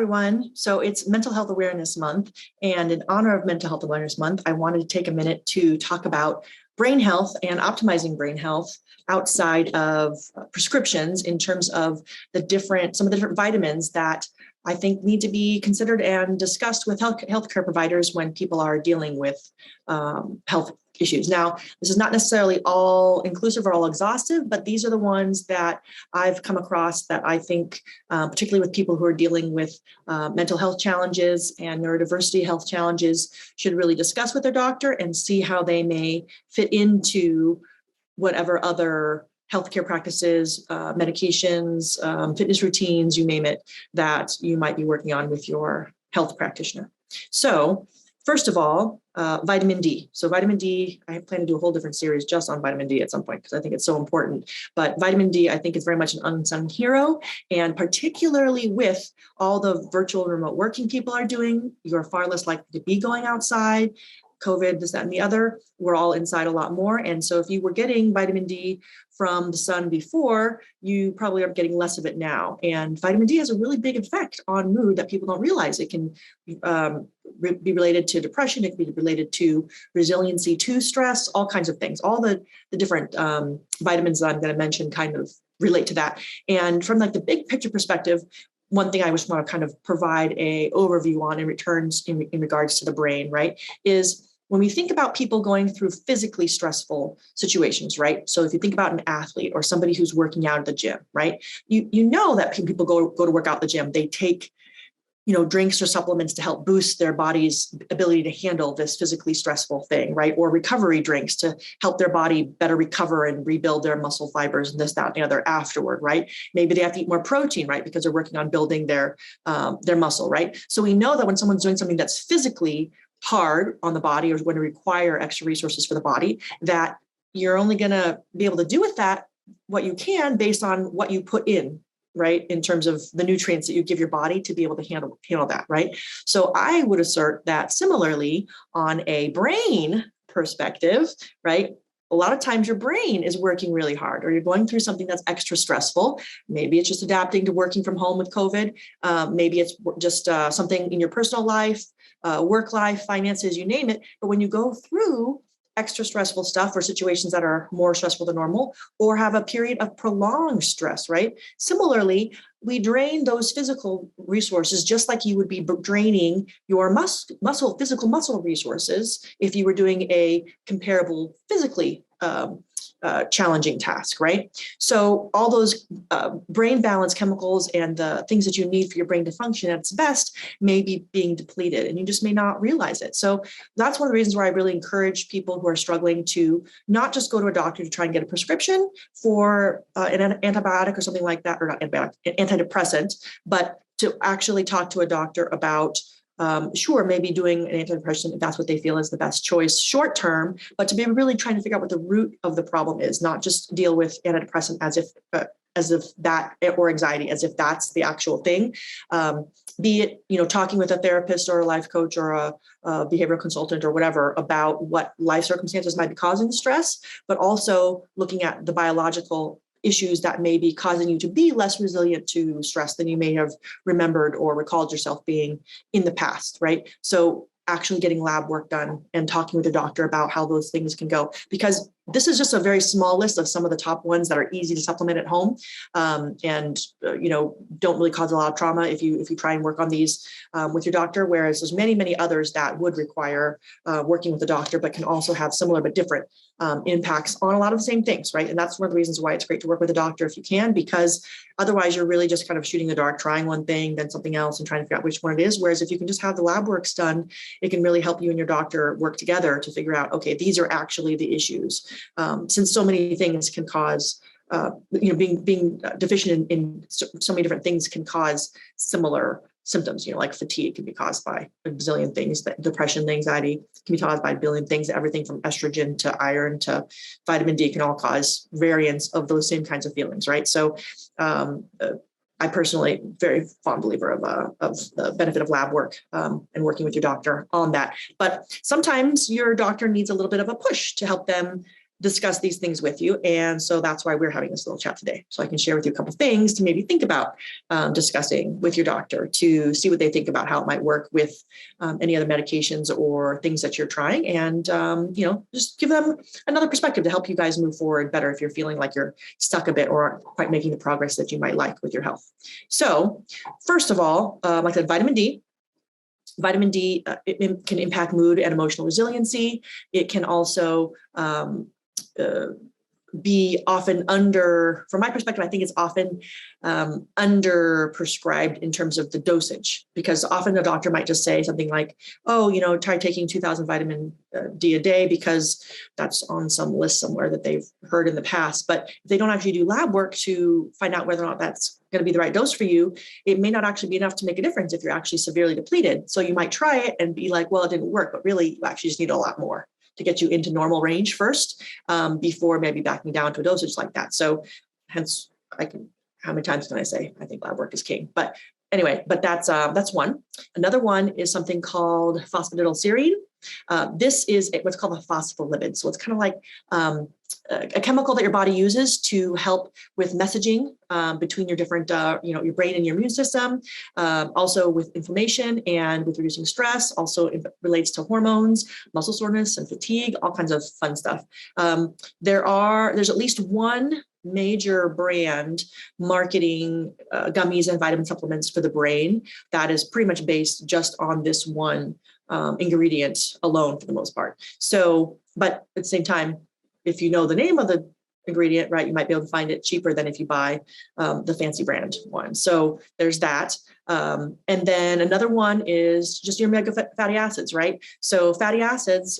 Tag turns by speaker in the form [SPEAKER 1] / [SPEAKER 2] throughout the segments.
[SPEAKER 1] everyone. So it's Mental Health Awareness Month. And in honor of Mental Health Awareness Month, I wanted to take a minute to talk about brain health and optimizing brain health outside of prescriptions in terms of some of the different vitamins that I think need to be considered and discussed with healthcare providers when people are dealing with health issues. Now, this is not necessarily all inclusive or all exhaustive, but these are the ones that I've come across that I think, particularly with people who are dealing with mental health challenges and neurodiversity health challenges, should really discuss with their doctor and see how they may fit into whatever other healthcare practices, medications, fitness routines, you name it, that you might be working on with your health practitioner. So first of all, vitamin D. So vitamin D, I plan to do a whole different series just on vitamin D at some point because I think it's so important. But vitamin D, I think, is very much an unsung hero. And particularly with all the virtual remote working people are doing, you're far less likely to be going outside. COVID, this, that, and the other, we're all inside a lot more. And so if you were getting vitamin D from the sun before, you probably are getting less of it now. And vitamin D has a really big effect on mood that people don't realize. It can be related to depression. It can be related to resiliency to stress, all kinds of things. All the different vitamins that I'm going to mention kind of relate to that. And from like the big picture perspective, one thing I just want to kind of provide a overview on in regards to the brain, right, is when we think about people going through physically stressful situations, right? So if you think about an athlete or somebody who's working out at the gym, right? You know that people go to work out at the gym. They take, drinks or supplements to help boost their body's ability to handle this physically stressful thing, right? Or recovery drinks to help their body better recover and rebuild their muscle fibers and this, that, and the other afterward, right? Maybe they have to eat more protein, right? Because they're working on building their muscle, right? So we know that when someone's doing something that's physically hard on the body or is going to require extra resources for the body, that you're only going to be able to do with that what you can based on what you put in, right? In terms of the nutrients that you give your body to be able to handle that, right? So I would assert that similarly on a brain perspective, right? A lot of times your brain is working really hard or you're going through something that's extra stressful. Maybe it's just adapting to working from home with COVID. Maybe it's just something in your personal life, work life, finances, you name it. But when you go through extra stressful stuff or situations that are more stressful than normal or have a period of prolonged stress, right? Similarly, we drain those physical resources just like you would be draining your physical muscle resources if you were doing a comparable physically challenging task, right? So all those brain balance chemicals and the things that you need for your brain to function at its best may be being depleted and you just may not realize it. So that's one of the reasons why I really encourage people who are struggling to not just go to a doctor to try and get a prescription for an antibiotic or something like that, or not antibiotic, an antidepressant, but to actually talk to a doctor about sure, maybe doing an antidepressant if that's what they feel is the best choice short term, but to be really trying to figure out what the root of the problem is, not just deal with antidepressant as if that, or anxiety as if that's the actual thing. Be it, talking with a therapist or a life coach or a behavioral consultant or whatever about what life circumstances might be causing the stress, but also looking at the biological issues that may be causing you to be less resilient to stress than you may have remembered or recalled yourself being in the past, right? So actually getting lab work done and talking with a doctor about how those things can go, because this is just a very small list of some of the top ones that are easy to supplement at home, and don't really cause a lot of trauma if you try and work on these with your doctor. Whereas there's many others that would require working with a doctor, but can also have similar but different impacts on a lot of the same things, right? And that's one of the reasons why it's great to work with a doctor if you can, because otherwise you're really just kind of shooting in the dark, trying one thing, then something else, and trying to figure out which one it is. Whereas if you can just have the lab works done, it can really help you and your doctor work together to figure out, okay, these are actually the issues. Since so many things can cause, being deficient in so many different things can cause similar symptoms, like fatigue can be caused by a bazillion things, that depression, anxiety can be caused by a billion things, everything from estrogen to iron to vitamin D can all cause variants of those same kinds of feelings, right? So I personally very fond believer of the benefit of lab work and working with your doctor on that. But sometimes your doctor needs a little bit of a push to help them discuss these things with you. And so that's why we're having this little chat today. So I can share with you a couple of things to maybe think about discussing with your doctor to see what they think about how it might work with any other medications or things that you're trying. And, just give them another perspective to help you guys move forward better if you're feeling like you're stuck a bit or aren't quite making the progress that you might like with your health. So first of all, like I said, vitamin D. Vitamin D it can impact mood and emotional resiliency. It can also be often from my perspective, I think it's often under prescribed in terms of the dosage, because often a doctor might just say something like, oh, try taking 2,000 vitamin D a day because that's on some list somewhere that they've heard in the past. But if they don't actually do lab work to find out whether or not that's going to be the right dose for you, it may not actually be enough to make a difference if you're actually severely depleted. So you might try it and be like, well, it didn't work, but really you actually just need a lot more to get you into normal range first, before maybe backing down to a dosage like that. So hence how many times can I say, I think lab work is king, but anyway, but that's one. Another one is something called phosphatidylserine. This is what's called a phospholipid. So it's kind of like a chemical that your body uses to help with messaging between your different, your brain and your immune system, also with inflammation and with reducing stress. Also, it relates to hormones, muscle soreness, and fatigue, all kinds of fun stuff. There's at least one major brand marketing gummies and vitamin supplements for the brain that is pretty much based just on this one ingredient alone for the most part. So, but at the same time, if you know the name of the ingredient, right, you might be able to find it cheaper than if you buy the fancy brand one. So there's that. And then another one is just your omega fatty acids, right? So fatty acids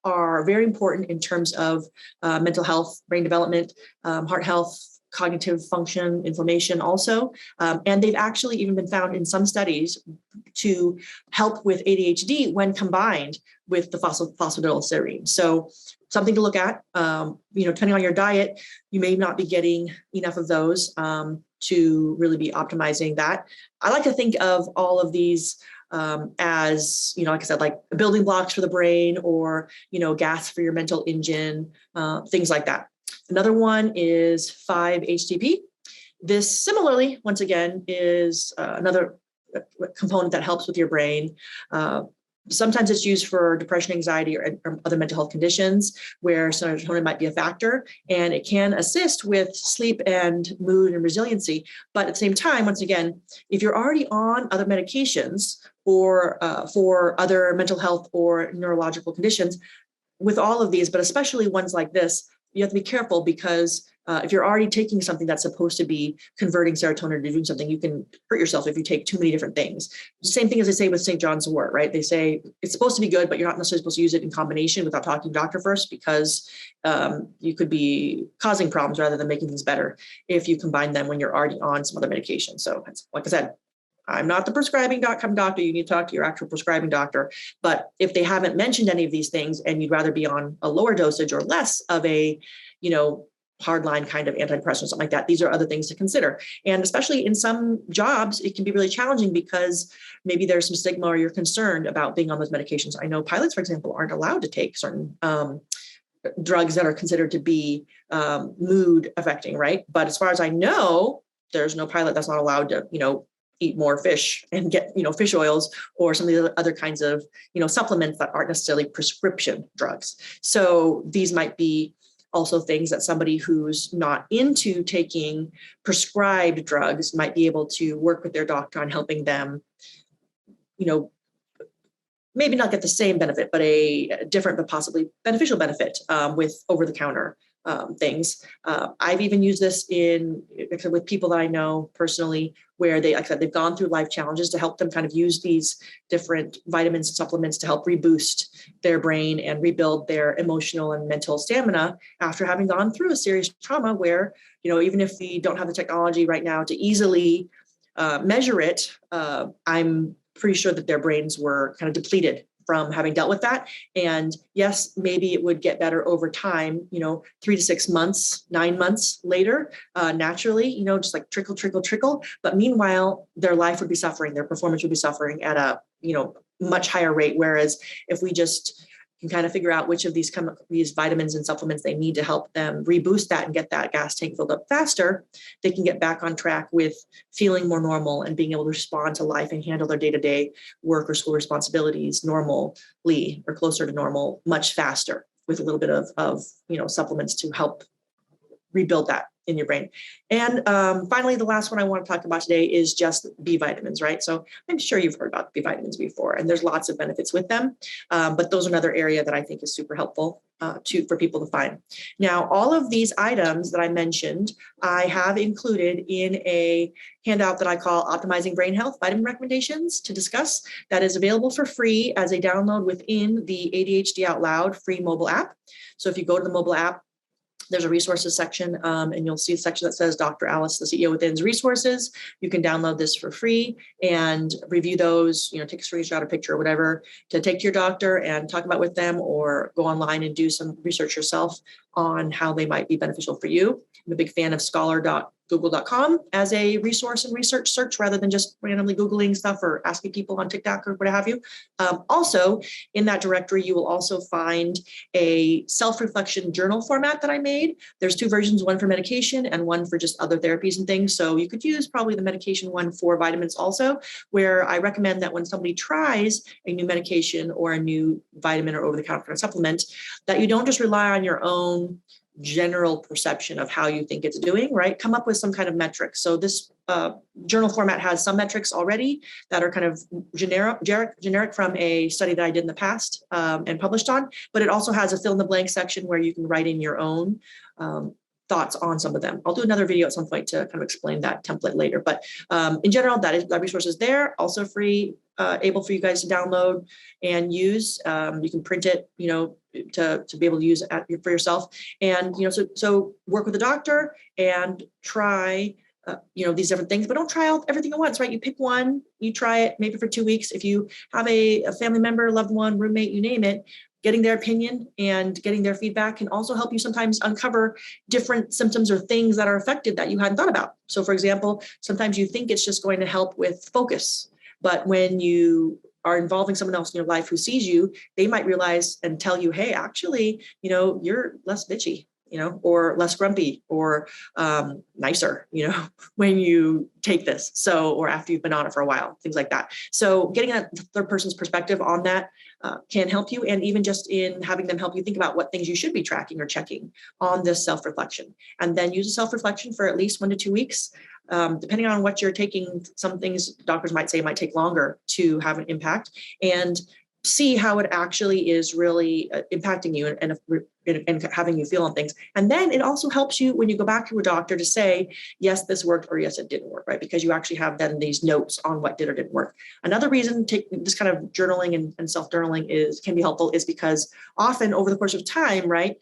[SPEAKER 1] are very important in terms of mental health, brain development, heart health, cognitive function, inflammation also. And they've actually even been found in some studies to help with ADHD when combined with the phosphatidylserine. So something to look at, depending on your diet, you may not be getting enough of those to really be optimizing that. I like to think of all of these as, like I said, like building blocks for the brain or, gas for your mental engine, things like that. Another one is 5-HTP. This similarly, once again, is another component that helps with your brain. Sometimes it's used for depression, anxiety, or other mental health conditions where serotonin might be a factor, and it can assist with sleep and mood and resiliency. But at the same time, once again, if you're already on other medications or for other mental health or neurological conditions, with all of these, but especially ones like this, you have to be careful because if you're already taking something that's supposed to be converting serotonin to doing something, you can hurt yourself if you take too many different things. The same thing as they say with St. John's wort, right? They say it's supposed to be good, but you're not necessarily supposed to use it in combination without talking to your doctor first, because you could be causing problems rather than making things better if you combine them when you're already on some other medication. So like I said, I'm not the prescribing doctor. You need to talk to your actual prescribing doctor. But if they haven't mentioned any of these things and you'd rather be on a lower dosage or less of a, hardline kind of antidepressant or something like that, these are other things to consider. And especially in some jobs, it can be really challenging because maybe there's some stigma or you're concerned about being on those medications. I know pilots, for example, aren't allowed to take certain drugs that are considered to be mood affecting, right? But as far as I know, there's no pilot that's not allowed to, eat more fish and get, fish oils or some of the other kinds of, supplements that aren't necessarily prescription drugs. So these might be also things that somebody who's not into taking prescribed drugs might be able to work with their doctor on helping them, maybe not get the same benefit, but a different but possibly beneficial benefit with over-the-counter things. I've even used this with people that I know personally, where they've gone through life challenges to help them kind of use these different vitamins and supplements to help reboost their brain and rebuild their emotional and mental stamina after having gone through a serious trauma where, even if we don't have the technology right now to easily measure it, I'm pretty sure that their brains were kind of depleted from having dealt with that. And yes, maybe it would get better over time, 3 to 6 months, 9 months later, naturally, just like trickle, trickle, trickle. But meanwhile, their life would be suffering, their performance would be suffering at a, much higher rate. Whereas if we just can kind of figure out which of these vitamins and supplements they need to help them reboost that and get that gas tank filled up faster, they can get back on track with feeling more normal and being able to respond to life and handle their day-to-day work or school responsibilities normally or closer to normal much faster with a little bit of supplements to help rebuild that in your brain. And finally, the last one I want to talk about today is just B vitamins, right? So I'm sure you've heard about B vitamins before, and there's lots of benefits with them. But those are another area that I think is super helpful for people to find. Now, all of these items that I mentioned, I have included in a handout that I call Optimizing Brain Health Vitamin Recommendations to discuss. That is available for free as a download within the ADHD OutLoud free mobile app. So if you go to the mobile app, there's a resources section, and you'll see a section that says Dr. Alice, the CEO within's resources. You can download this for free and review those, take a screenshot, a picture, or whatever to take to your doctor and talk about with them, or go online and do some research yourself on how they might be beneficial for you. I'm a big fan of scholar.google.com as a resource and research search rather than just randomly Googling stuff or asking people on TikTok or what have you. Also, in that directory, you will also find a self-reflection journal format that I made. There's two versions, one for medication and one for just other therapies and things. So you could use probably the medication one for vitamins also, where I recommend that when somebody tries a new medication or a new vitamin or over-the-counter supplement, that you don't just rely on your own general perception of how you think it's doing, right? Come up with some kind of metrics. So this journal format has some metrics already that are kind of generic from a study that I did in the past and published on, but it also has a fill in the blank section where you can write in your own thoughts on some of them. I'll do another video at some point to kind of explain that template later. But in general, that resource is there, also free, able for you guys to download and use. You can print it, to be able to use it for yourself. And, so work with a doctor and try, these different things, but don't try everything at once, right? You pick one, you try it maybe for 2 weeks. If you have a family member, loved one, roommate, you name it, getting their opinion and getting their feedback can also help you sometimes uncover different symptoms or things that are affected that you hadn't thought about. So for example, sometimes you think it's just going to help with focus, but when you are involving someone else in your life who sees you, they might realize and tell you, hey, actually, you're less bitchy, or less grumpy or nicer, when you take this. So, or after you've been on it for a while, things like that. So getting a third person's perspective on that can help you. And even just in having them help you think about what things you should be tracking or checking on this self-reflection. And then use a self-reflection for at least 1 to 2 weeks. Depending on what you're taking, some things doctors might say might take longer to have an impact, and see how it actually is really impacting you and having you feel on things. And then it also helps you when you go back to a doctor to say, yes, this worked, or yes, it didn't work, right? Because you actually have then these notes on what did or didn't work. Another reason this kind of journaling and self-journaling can be helpful is because often over the course of time, right,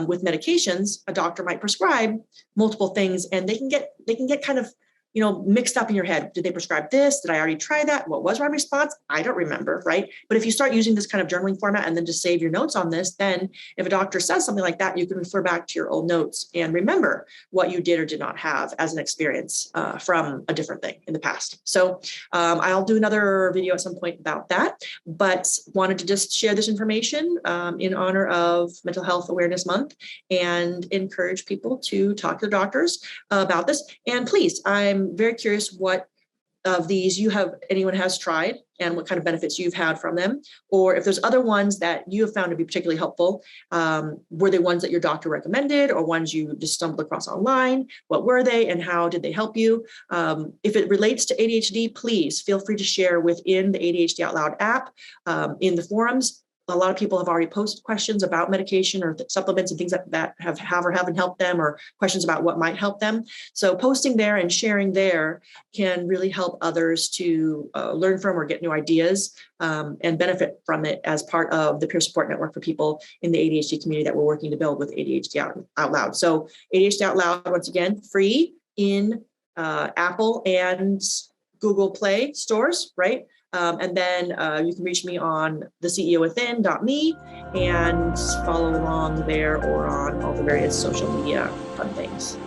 [SPEAKER 1] with medications, a doctor might prescribe multiple things, and they can get kind of mixed up in your head. Did they prescribe this? Did I already try that? What was my response? I don't remember, right? But if you start using this kind of journaling format and then just save your notes on this, then if a doctor says something like that, you can refer back to your old notes and remember what you did or did not have as an experience from a different thing in the past. So I'll do another video at some point about that, but wanted to just share this information in honor of Mental Health Awareness Month and encourage people to talk to their doctors about this. And please, I'm very curious what of these anyone has tried and what kind of benefits you've had from them, or if there's other ones that you have found to be particularly helpful. Were they ones that your doctor recommended or ones you just stumbled across online? What were they and how did they help you? If it relates to ADHD, please feel free to share within the ADHD OutLoud app, in the forums. A lot of people have already posted questions about medication or supplements and things that have or haven't helped them, or questions about what might help them. So posting there and sharing there can really help others to learn from or get new ideas and benefit from it as part of the peer support network for people in the ADHD community that we're working to build with ADHD OutLoud. So ADHD OutLoud, once again, free in Apple and Google Play stores, right? And then you can reach me on the CEO within.me and follow along there or on all the various social media fun things.